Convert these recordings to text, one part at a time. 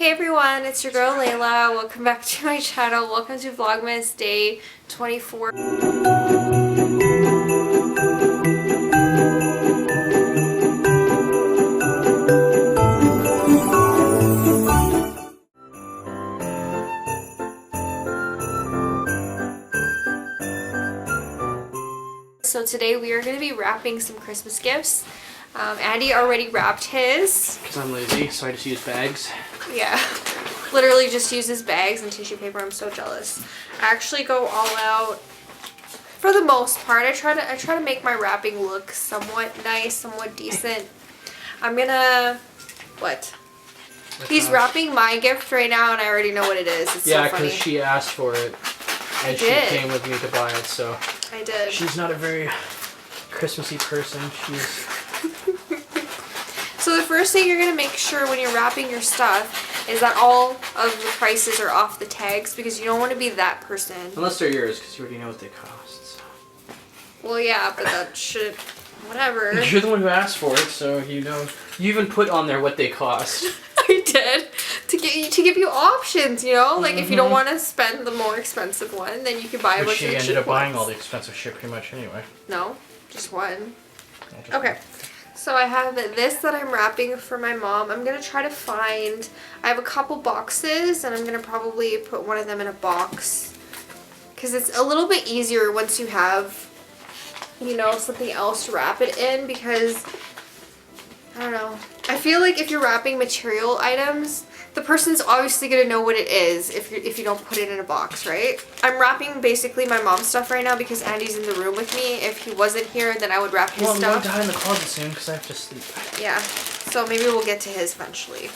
Hey everyone, it's your girl Layla. Welcome back to my channel. Welcome to Vlogmas day 24. So today we are going to be wrapping some Christmas gifts. Andy already wrapped his. Because I'm lazy, so I just use bags. Yeah, literally just uses bags and tissue paper. I'm so jealous. I actually go all out for the most part. I try to make my wrapping look somewhat nice, somewhat decent. I'm gonna He's wrapping my gift right now, and I already know what it is. It's yeah, so funny. because she asked for it, and she came with me to buy it. So I did. She's not a very Christmassy person. She's. So the first thing you're going to make sure when you're wrapping your stuff is that all of the prices are off the tags, because you don't want to be that person. Unless they're yours, because you already know what they cost. So. Well, yeah, but that should... Whatever. You're the one who asked for it, so you know. You even put on there what they cost. I did. To give you options, you know? Like, if you don't want to spend the more expensive one, then you can buy one. But she ended up buying all the expensive shit pretty much anyway. No, just one. Okay. So I have this that I'm wrapping for my mom. I'm going to try to find... I have a couple boxes, and I'm going to probably put one of them in a box. Because it's a little bit easier once you have, you know, something else to wrap it in, because... I don't know. I feel like if you're wrapping material items, the person's obviously going to know what it is if you don't put it in a box, right? I'm wrapping basically my mom's stuff right now because Andy's in the room with me. If he wasn't here, then I would wrap his stuff. Well, I'm going to hide in the closet soon because I have to sleep. Yeah. So maybe we'll get to his eventually.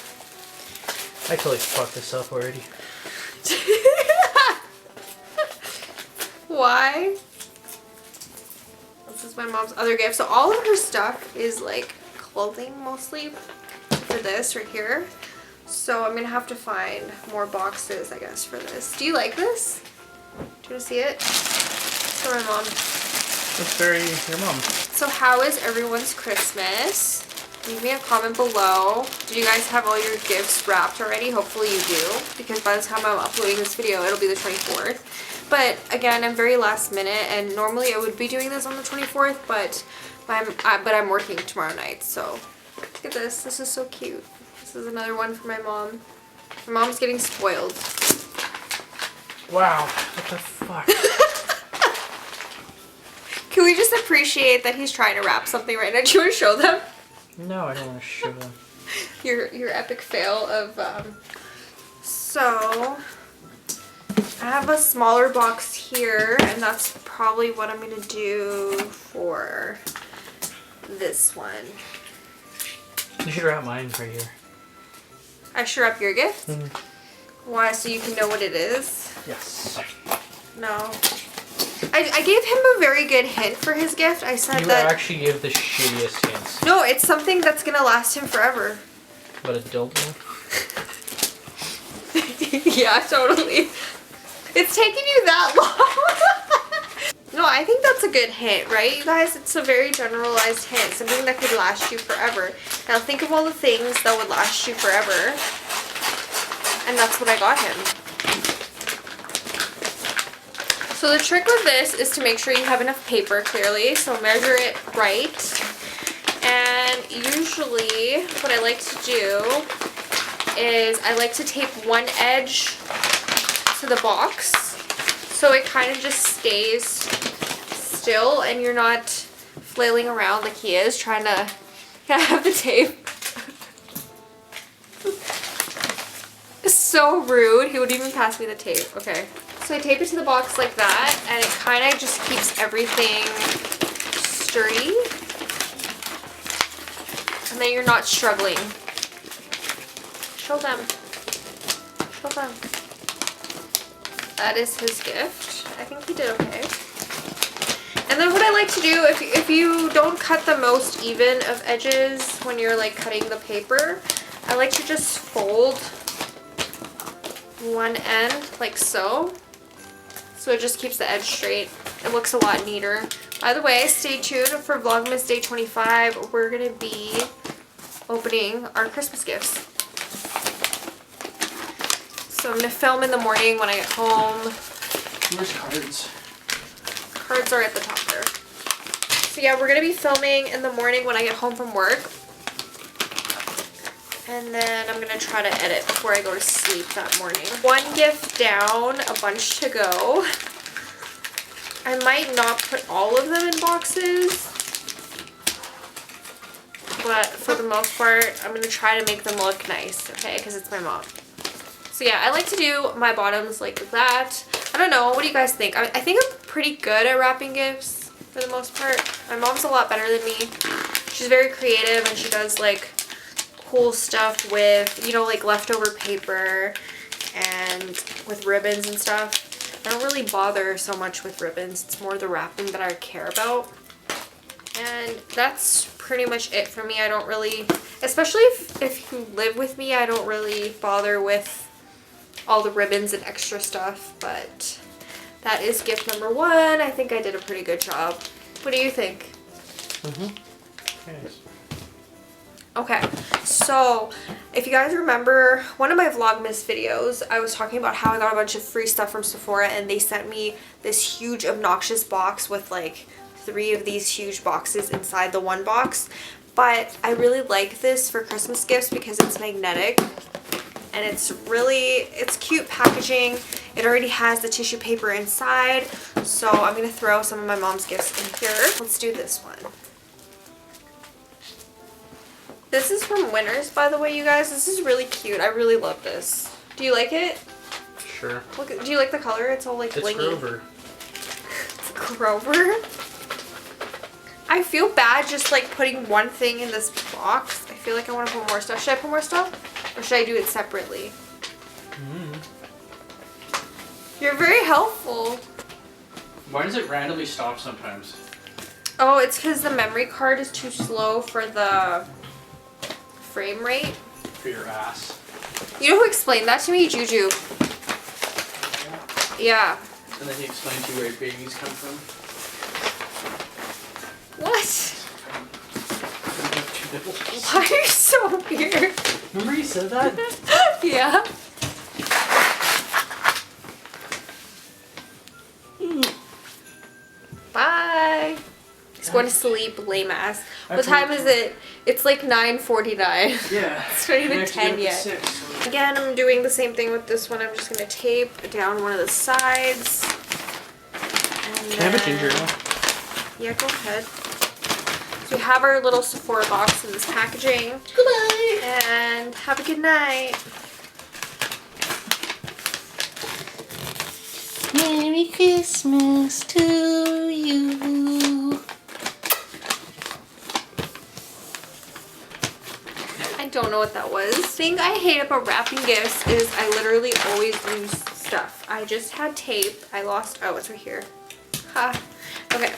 I totally fucked this up already. Why? This is my mom's other gift. So all of her stuff is like clothing mostly for this right here. So I'm gonna have to find more boxes, I guess, for this. Do you like this? Do you want to see it? For my mom. It's very your mom. So how is everyone's Christmas? Leave me a comment below. Do you guys have all your gifts wrapped already? Hopefully you do, because by the time I'm uploading this video, it'll be the 24th. But again, I'm very last minute, and normally I would be doing this on the 24th, but I'm working tomorrow night. So look at this. This is so cute. This is another one for my mom. My mom's getting spoiled. Wow, what the fuck? Can we just appreciate that he's trying to wrap something right now? Do you want to show them? No, I don't want to show them. Your epic fail of so I have a smaller box here, and that's probably what I'm gonna do for this one. You should wrap mine right here. I should wrap your gift? Mm-hmm. Why? So you can know what it is? Yes. No. I gave him a very good hint for his gift. I said you that... You actually give the shittiest hints. No, it's something that's gonna last him forever. What, a dildo? Yeah, totally. It's taking you that long. No, I think that's a good hint, right, you guys? It's a very generalized hint. Something that could last you forever. Now think of all the things that would last you forever. And that's what I got him. So the trick with this is to make sure you have enough paper, clearly. So measure it right. And usually what I like to do is I like to tape one edge to the box, so it kind of just stays still and you're not flailing around like he is trying to have the tape. It's so rude. He would even pass me the tape. Okay. So I tape it to the box like that, and it kind of just keeps everything sturdy. And then you're not struggling. Show them. Show them. That is his gift. I think he did okay. And then what I like to do, if you don't cut the most even of edges when you're like cutting the paper, I like to just fold one end like so. So it just keeps the edge straight. It looks a lot neater. By the way, stay tuned for Vlogmas Day 25. We're going to be opening our Christmas gifts. So I'm going to film in the morning when I get home. Where's cards? Cards are at the top there. So yeah, we're going to be filming in the morning when I get home from work. And then I'm going to try to edit before I go to sleep that morning. One gift down, a bunch to go. I might not put all of them in boxes. But for the most part, I'm going to try to make them look nice, okay? Because it's my mom. So yeah, I like to do my bottoms like that. I don't know. What do you guys think? I think I'm pretty good at wrapping gifts for the most part. My mom's a lot better than me. She's very creative and she does like cool stuff with, you know, like leftover paper and with ribbons and stuff. I don't really bother so much with ribbons. It's more the wrapping that I care about. And that's pretty much it for me. I don't really, especially if you live with me, I don't really bother with all the ribbons and extra stuff. But that is gift number 1. I think I did a pretty good job. What do you think? Yes. Okay, so if you guys remember one of my Vlogmas videos, I was talking about how I got a bunch of free stuff from Sephora and they sent me this huge obnoxious box with like 3 of these huge boxes inside the one box. But I really like this for Christmas gifts because it's magnetic and it's cute packaging. It already has the tissue paper inside, so I'm going to throw some of my mom's gifts in here. Let's do this one. This is from Winners, by the way, you guys. This is really cute. I really love this. Do you like it? Sure. Look, do you like the color? It's all like blingy. It's Grover. It's Grover? I feel bad just like putting one thing in this box. I feel like I want to put more stuff. Should I put more stuff? Or should I do it separately? You're very helpful. Why does it randomly stop sometimes? Oh, it's because the memory card is too slow for the frame rate. For your ass. You know who explained that to me? Juju. Yeah. And then he explained to you where babies come from. What? Why are you so weird? Remember you said that? Yeah. Bye. He's going to sleep, lame ass. What time is it? It's like 9:49. Yeah. It's not even 10 yet. 6, so. Again, I'm doing the same thing with this one. I'm just going to tape down one of the sides. And Can I have a ginger ale? Yeah, go ahead. So we have our little Sephora box in this packaging. Goodbye. And have a good night. Merry Christmas to you. I don't know what that was. The thing I hate about wrapping gifts is I literally always lose stuff. I just had tape. I lost, oh, it's right here. Ha. Okay.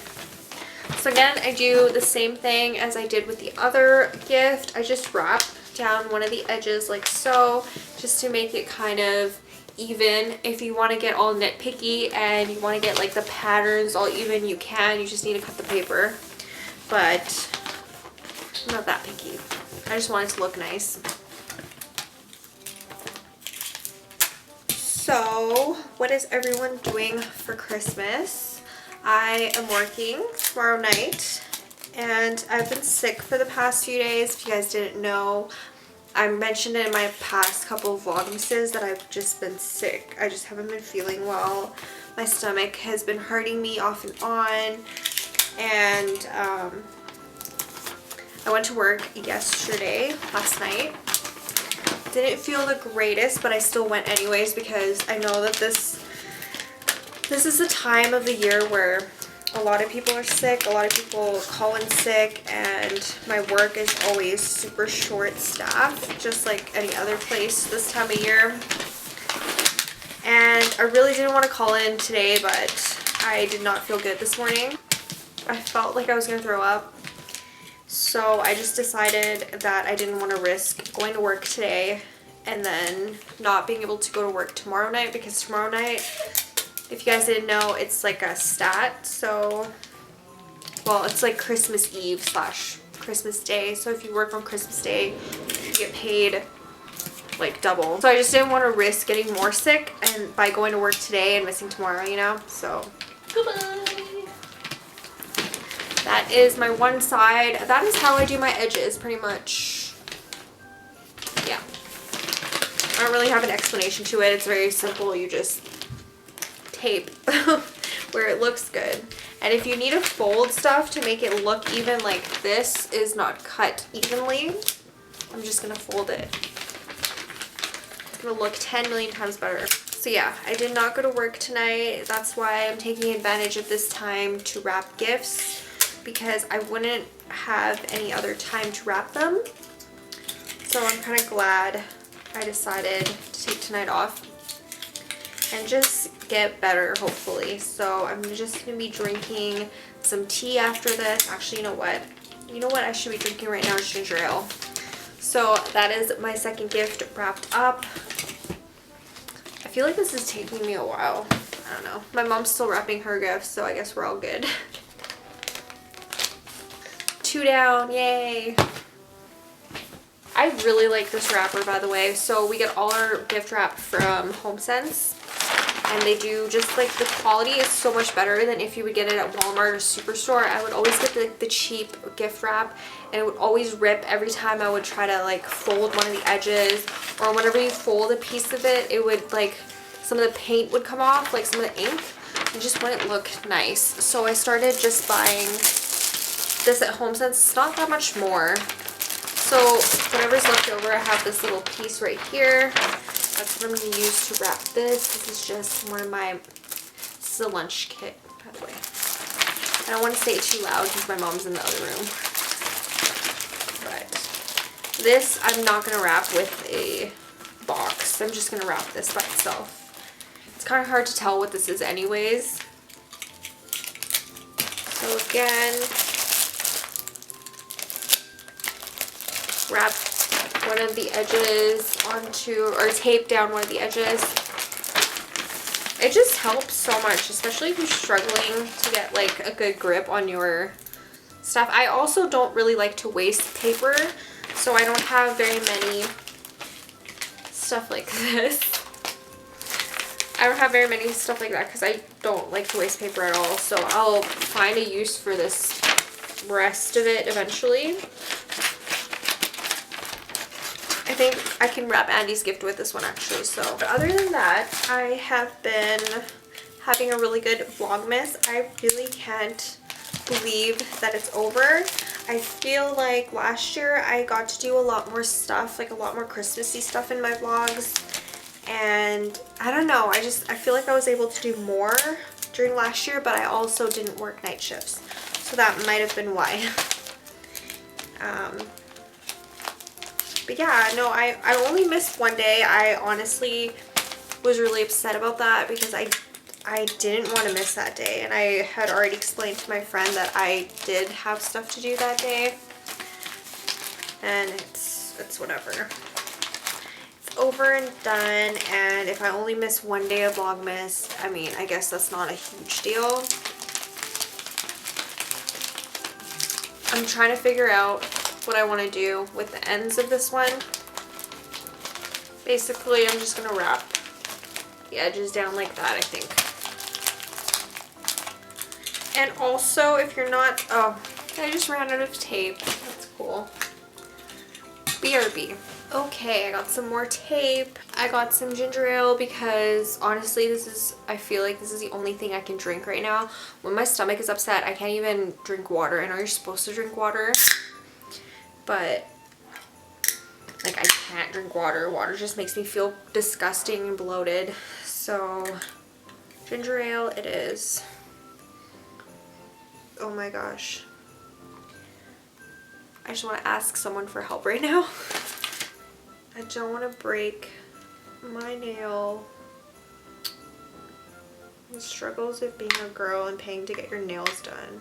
So again, I do the same thing as I did with the other gift. I just wrap down one of the edges like so, just to make it kind of even. If you want to get all nitpicky and you want to get like the patterns all even, you can. You just need to cut the paper. But I'm not that picky. I just want it to look nice. So, what is everyone doing for Christmas? I am working tomorrow night, and I've been sick for the past few days. If you guys didn't know, I mentioned it in my past couple of Vlogmases that I've just been sick. I just haven't been feeling well. My stomach has been hurting me off and on, and I went to work yesterday, last night. Didn't feel the greatest, but I still went anyways because I know that this is the time of the year where a lot of people are sick, a lot of people call in sick, and my work is always super short-staffed, just like any other place this time of year. And I really didn't want to call in today, but I did not feel good this morning. I felt like I was going to throw up. So I just decided that I didn't want to risk going to work today and then not being able to go to work tomorrow night, because tomorrow night, if you guys didn't know, it's like a stat. So, well, it's like Christmas Eve / Christmas Day. So if you work on Christmas Day, you get paid like double. So I just didn't want to risk getting more sick and by going to work today and missing tomorrow, you know? So Goodbye. that is my one side. That is how I do my edges pretty much. Yeah. I don't really have an explanation to it. It's very simple. You just tape where it looks good. And if you need to fold stuff to make it look even, like this is not cut evenly, I'm just going to fold it. It's going to look 10 million times better. So yeah, I did not go to work tonight. That's why I'm taking advantage of this time to wrap gifts, because I wouldn't have any other time to wrap them. So I'm kind of glad I decided to take tonight off and just get better, hopefully. So I'm just gonna be drinking some tea after this. Actually, you know what? I should be drinking right now is ginger ale. So that is my second gift wrapped up. I feel like this is taking me a while. I don't know. My mom's still wrapping her gifts, so I guess we're all good. 2 down, yay. I really like this wrapper, by the way. So we get all our gift wrap from HomeSense. And they do just like the quality is so much better than if you would get it at Walmart or Superstore. I would always get the cheap gift wrap, and it would always rip every time I would try to like fold one of the edges, or whenever you fold a piece of it, it would like some of the paint would come off, like some of the ink. It just wouldn't look nice. So I started just buying this at HomeSense. It's not that much more. So whatever's left over, I have this little piece right here. That's what I'm going to use to wrap this. This is just one of my, this is a lunch kit, by the way. I don't want to say it too loud because my mom's in the other room. But this I'm not going to wrap with a box. I'm just going to wrap this by itself. It's kind of hard to tell what this is anyways. So again, wrap one of the edges onto, or tape down one of the edges. It just helps so much, especially if you're struggling to get like a good grip on your stuff. I also don't really like to waste paper, so I don't have very many stuff like this. I don't have very many stuff like that because I don't like to waste paper at all, so I'll find a use for this rest of it eventually. I think I can wrap Andy's gift with this one actually. So but other than that, I have been having a really good Vlogmas. I really can't believe that it's over. I feel like last year I got to do a lot more stuff, like a lot more Christmassy stuff in my vlogs. And I don't know, I feel like I was able to do more during last year, but I also didn't work night shifts. So that might have been why. But yeah, no, I only missed one day. I honestly was really upset about that because I didn't want to miss that day. And I had already explained to my friend that I did have stuff to do that day. And it's whatever. It's over and done. And if I only miss one day of Vlogmas, I mean, I guess that's not a huge deal. I'm trying to figure out what I want to do with the ends of this one. Basically, I'm just going to wrap the edges down like that, I think. And also, if you're not... Oh, I just ran out of tape. That's cool. BRB. Okay, I got some more tape. I got some ginger ale because honestly, I feel like this is the only thing I can drink right now. When my stomach is upset, I can't even drink water. I know you're supposed to drink water, but like I can't drink water. Water just makes me feel disgusting and bloated. So ginger ale it is. Oh my gosh. I just want to ask someone for help right now. I don't want to break my nail. The struggles of being a girl and paying to get your nails done.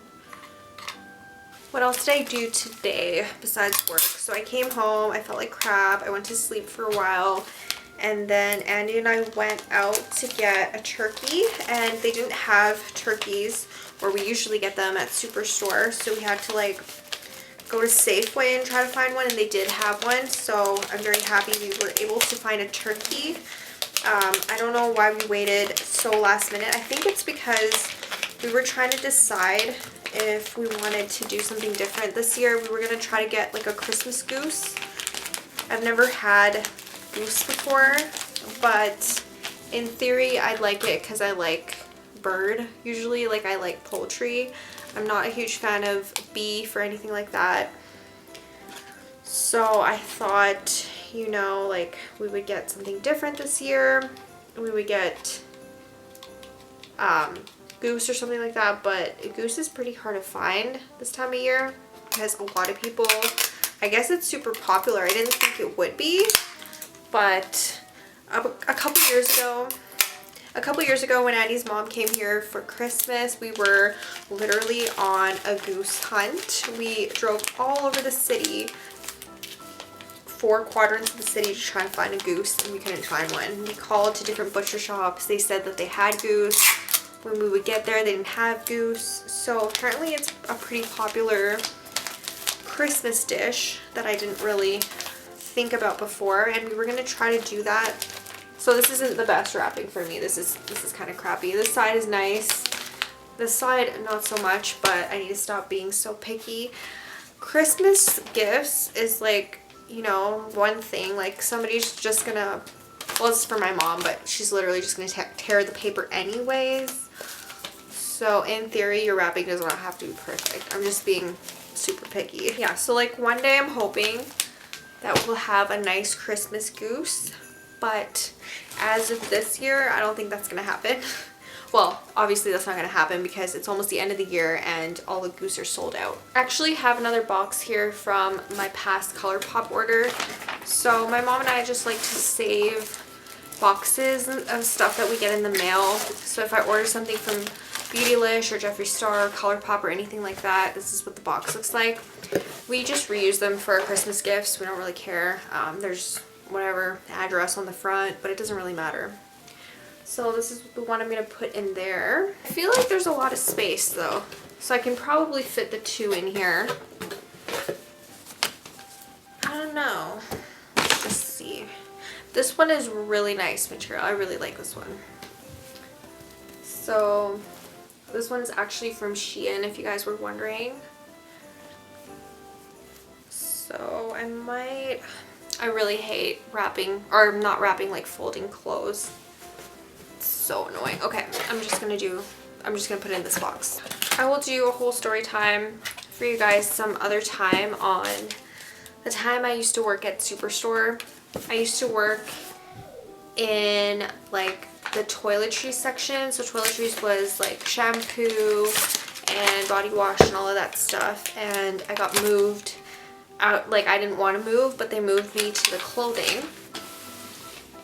What else did I do today besides work? So I came home, I felt like crap, I went to sleep for a while, and then Andy and I went out to get a turkey, and they didn't have turkeys where we usually get them at Superstore, so we had to like go to Safeway and try to find one, and they did have one, so I'm very happy we were able to find a turkey. I don't know why we waited so last minute. I think it's because we were trying to decide if we wanted to do something different this year. We were going to try to get like a Christmas goose. I've never had goose before, but in theory I'd like it because I like bird usually, like I like poultry. I'm not a huge fan of beef or anything like that. So I thought, you know, like we would get something different this year. We would get goose or something like that, but goose is pretty hard to find this time of year because a lot of people, I guess it's super popular. I didn't think it would be, but a couple years ago when Addie's mom came here for Christmas, we were literally on a goose hunt. We drove all over the city, 4 quadrants of the city, to try and find a goose, and we couldn't find one. We called to different butcher shops. They said that they had goose. When we would get there, they didn't have goose. So apparently it's a pretty popular Christmas dish that I didn't really think about before, and we were gonna try to do that. So this isn't the best wrapping for me. This is kind of crappy. This side is nice. This side not so much, but I need to stop being so picky. Christmas gifts is like, you know, one thing. Like somebody's just gonna, well, it's for my mom, but she's literally just gonna tear the paper anyways. So in theory, your wrapping does not have to be perfect. I'm just being super picky. Yeah, so like one day I'm hoping that we'll have a nice Christmas goose, but as of this year, I don't think that's gonna happen. Well, obviously that's not gonna happen because it's almost the end of the year and all the goose are sold out. I actually have another box here from my past ColourPop order. So my mom and I just like to save boxes of stuff that we get in the mail. So if I order something from Beautylish or Jeffree Star or ColourPop or anything like that, this is what the box looks like. We just reuse them for Christmas gifts. We don't really care. There's whatever address on the front, but it doesn't really matter. So this is the one I'm going to put in there. I feel like there's a lot of space though, so I can probably fit the 2 in here. I don't know. Let's just see. This one is really nice material. I really like this one. So this one is actually from Shein, if you guys were wondering. So I really hate wrapping, or not wrapping, like folding clothes. It's so annoying. Okay, I'm just gonna put it in this box. I will do a whole story time for you guys some other time on the time I used to work at Superstore. I used to work in like the toiletries section. So toiletries was like shampoo and body wash and all of that stuff, and I got moved out. Like I didn't want to move, but they moved me to the clothing,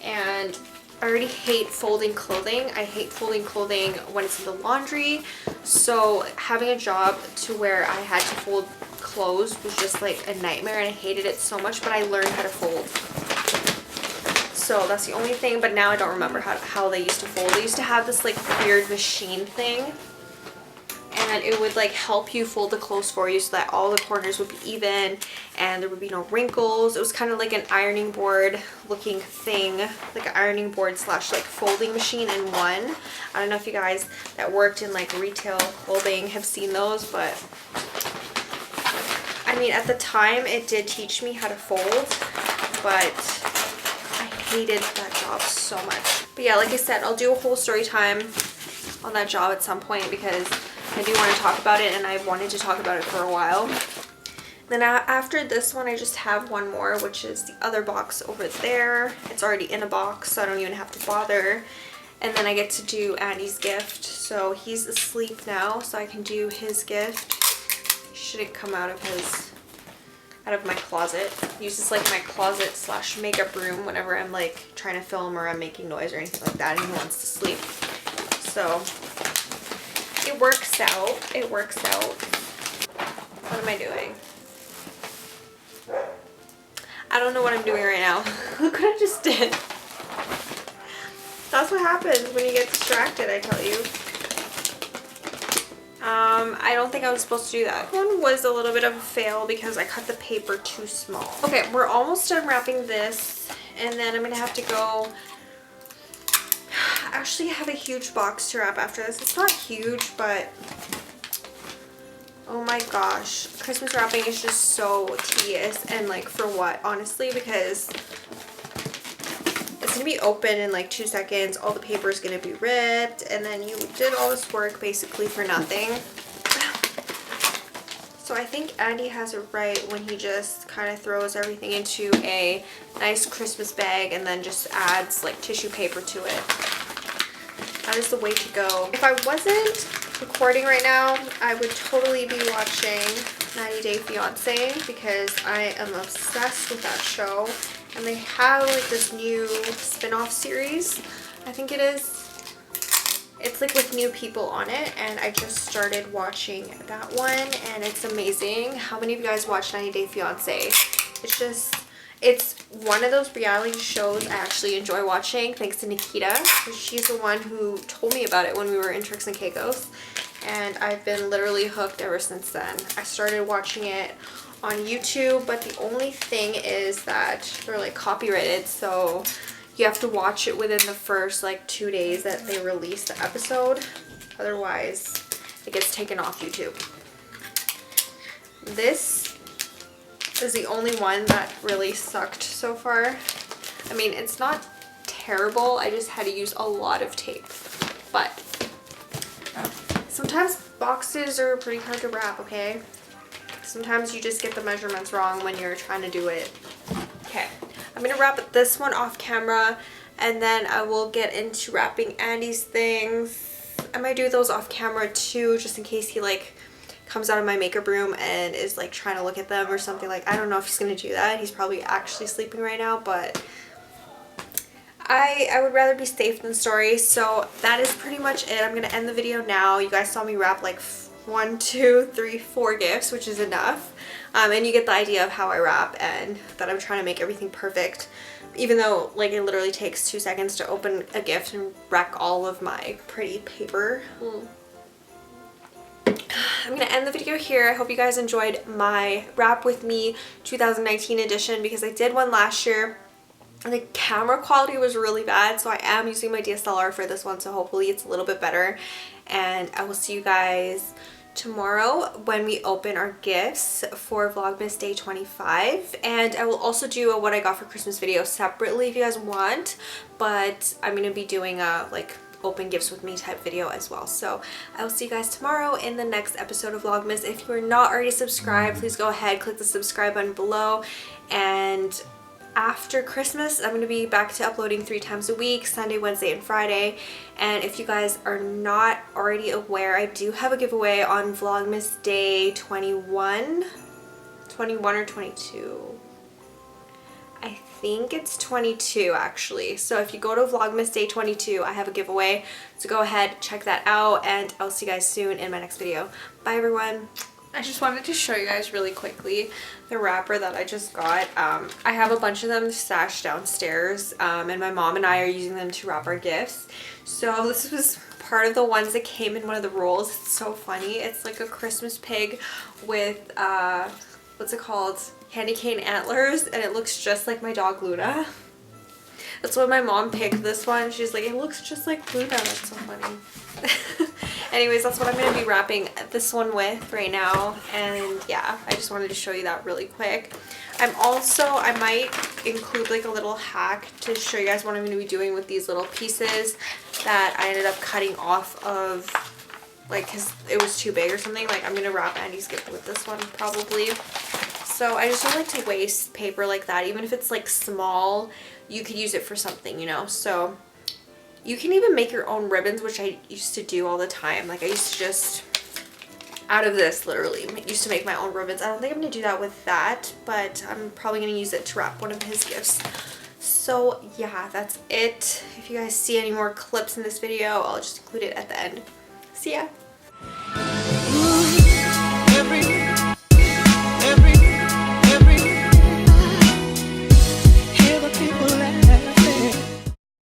and I already hate folding clothing. I hate folding clothing when it's in the laundry. So having a job to where I had to fold clothes was just like a nightmare, and I hated it so much, but I learned how to fold. So that's the only thing, but now I don't remember how they used to fold. They used to have this like weird machine thing, and it would like help you fold the clothes for you so that all the corners would be even and there would be no wrinkles. It was kind of like an ironing board looking thing, like an ironing board slash like folding machine in one. I don't know if you guys that worked in like retail clothing have seen those, but I mean at the time it did teach me how to fold, but I hated that job so much. But yeah, like I said, I'll do a whole story time on that job at some point because I do want to talk about it, and I've wanted to talk about it for a while. Then after this one, I just have one more, which is the other box over there. It's already in a box, so I don't even have to bother. And then I get to do Andy's gift. So he's asleep now, so I can do his gift. He shouldn't come out of my closet. I use this like my closet slash makeup room whenever I'm like trying to film or I'm making noise or anything like that and he wants to sleep. So it works out. It works out. What am I doing? I don't know what I'm doing right now. Look what I just did. That's what happens when you get distracted, I tell you. I don't think I was supposed to do that. One was a little bit of a fail because I cut the paper too small. Okay, we're almost done wrapping this, and then I'm gonna have to go. Actually, I have a huge box to wrap after this. It's not huge, but oh my gosh, Christmas wrapping is just so tedious, and like for what, honestly, because it's gonna be open in like 2 seconds, all the paper is gonna be ripped, and then you did all this work basically for nothing. So I think Andy has it right when he just kind of throws everything into a nice Christmas bag and then just adds like tissue paper to it. That is the way to go. If I wasn't recording right now, I would totally be watching 90 Day Fiancé because I am obsessed with that show. And they have like this new spin-off series, I think it is. It's like with new people on it, and I just started watching that one, and it's amazing. How many of you guys watch 90 Day Fiancé? It's one of those reality shows I actually enjoy watching, thanks to Nikita. She's the one who told me about it when we were in Turks and Caicos, and I've been literally hooked ever since then. I started watching it on YouTube, but the only thing is that they're like copyrighted, so you have to watch it within the first like 2 days that they release the episode. Otherwise, it gets taken off YouTube. This is the only one that really sucked so far. I mean, it's not terrible. I just had to use a lot of tape. But sometimes boxes are pretty hard to wrap, okay? Sometimes you just get the measurements wrong when you're trying to do it. Okay, I'm gonna wrap this one off camera, and then I will get into wrapping Andy's things. I might do those off camera too, just in case he like comes out of my makeup room and is like trying to look at them or something. Like, I don't know if he's gonna do that. He's probably actually sleeping right now, but I would rather be safe than sorry. So that is pretty much it. I'm gonna end the video now. You guys saw me wrap like 1, 2, 3, 4 gifts, which is enough. And you get the idea of how I wrap and that I'm trying to make everything perfect. Even though like it literally takes 2 seconds to open a gift and wreck all of my pretty paper. I'm gonna end the video here. I hope you guys enjoyed my Wrap With Me 2019 edition, because I did one last year and the camera quality was really bad, so I am using my DSLR for this one, so hopefully it's a little bit better. And I will see you guys tomorrow when we open our gifts for Vlogmas Day 25, and I will also do a what I got for Christmas video separately if you guys want, but I'm gonna be doing a like open gifts with me type video as well. So I will see you guys tomorrow in the next episode of Vlogmas. If you are not already subscribed, please go ahead, click the subscribe button below. And after Christmas, I'm going to be back to uploading 3 times a week, Sunday, Wednesday, and Friday. And if you guys are not already aware, I do have a giveaway on Vlogmas Day 21 or 22. I think it's 22 actually. So if you go to Vlogmas Day 22, I have a giveaway. So go ahead, check that out, and I'll see you guys soon in my next video. Bye everyone. I just wanted to show you guys really quickly the wrapper that I just got. I have a bunch of them stashed downstairs, and my mom and I are using them to wrap our gifts. So this was part of the ones that came in one of the rolls. It's so funny. It's like a Christmas pig with, what's it called? Candy cane antlers, and it looks just like my dog Luna. That's why my mom picked this one. She's like, it looks just like Luna. That's so funny. Anyways, that's what I'm going to be wrapping this one with right now. And yeah, I just wanted to show you that really quick. I might include like a little hack to show you guys what I'm going to be doing with these little pieces that I ended up cutting off of, like, because it was too big or something. Like, I'm going to wrap Andy's gift with this one probably. So I just don't like to waste paper like that. Even if it's like small, you could use it for something, you know. So you can even make your own ribbons, which I used to do all the time. Like, I used to just, out of this, literally, used to make my own ribbons. I don't think I'm going to do that with that, but I'm probably going to use it to wrap one of his gifts. So yeah, that's it. If you guys see any more clips in this video, I'll just include it at the end. See ya!